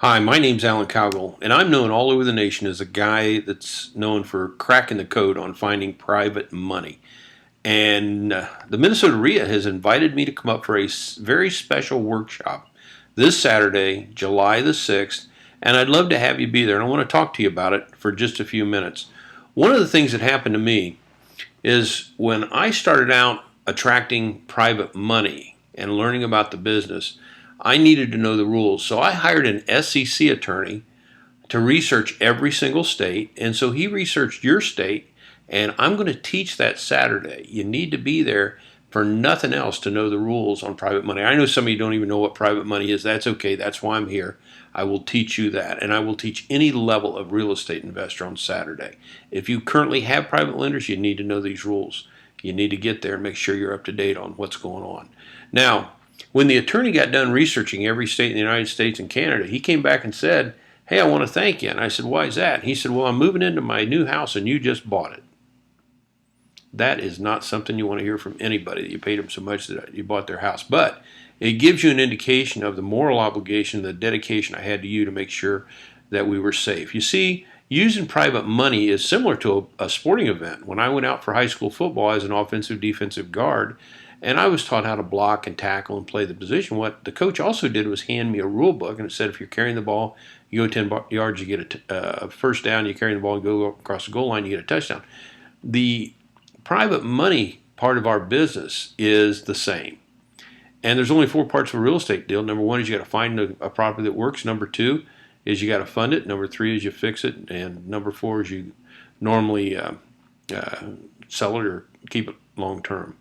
Hi, my name's Alan Cowgill, and I'm known all over the nation as a guy that's known for cracking the code on finding private money. And the Minnesota REIA has invited me to come up for a very special workshop this Saturday, July the 6th, and I'd love to have you be there. And I want to talk to you about it for just a few minutes. One of the things that happened to me is when I started out attracting private money and learning about the business, I needed to know the rules. So I hired an SEC attorney to research every single state. And so he researched your state, and I'm going to teach that Saturday. You need to be there for nothing else to know the rules on private money. I know some of you don't even know what private money is. That's okay. That's why I'm here. I will teach you that, and I will teach any level of real estate investor on Saturday. If you currently have private lenders, you need to know these rules. You need to get there and make sure you're up to date on what's going on. Now, when the attorney got done researching every state in the United States and Canada, he came back and said, "Hey, I want to thank you." And I said, "Why is that?" And he said, "Well, I'm moving into my new house and you just bought it." That is not something you want to hear from anybody, that you paid them so much that you bought their house. But it gives you an indication of the moral obligation, the dedication I had to you to make sure that we were safe. You see, using private money is similar to a sporting event. When I went out for high school football as an offensive defensive guard, and I was taught how to block and tackle and play the position, what the coach also did was hand me a rule book, and it said if you're carrying the ball, you go 10 yards, you get a first down. You carry the ball and go across the goal line, you get a touchdown. The private money part of our business is the same. And there's only four parts of a real estate deal. Number one is you got to find a property that works. Number two is you got to fund it. Number three is you fix it. And number four is you normally sell it or keep it long term.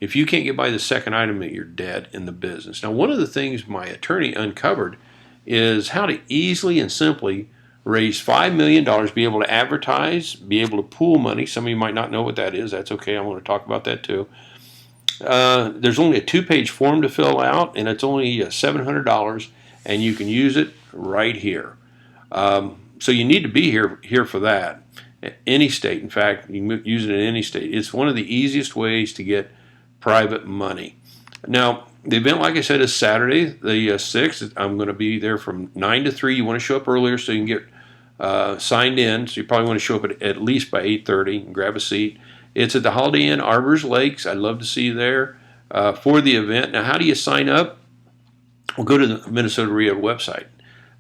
If you can't get by the second item, you're dead in the business. Now, one of the things my attorney uncovered is how to easily and simply raise $5 million, be able to advertise, be able to pool money. Some of you might not know what that is. That's okay. I want to talk about that too. There's only a 2-page form to fill out, and it's only $700, and you can use it right here. So you need to be here for that. Any state, in fact, you can use it in any state. It's one of the easiest ways to get private money. Now, the event, like I said, is Saturday, the 6th. I'm going to be there from 9 to 3. You want to show up earlier so you can get signed in. So you probably want to show up at least by 8:30 and grab a seat. It's at the Holiday Inn Arbors Lakes. I'd love to see you there for the event. Now, how do you sign up? Well, go to the Minnesota REIA website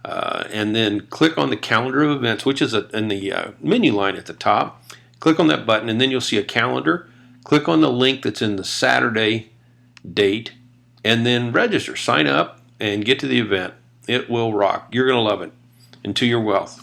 and then click on the calendar of events, which is in the menu line at the top. Click on that button, and then you'll see a calendar. Click on the link that's in the Saturday date, and then register. Sign up and get to the event. It will rock. You're going to love it. And to your wealth.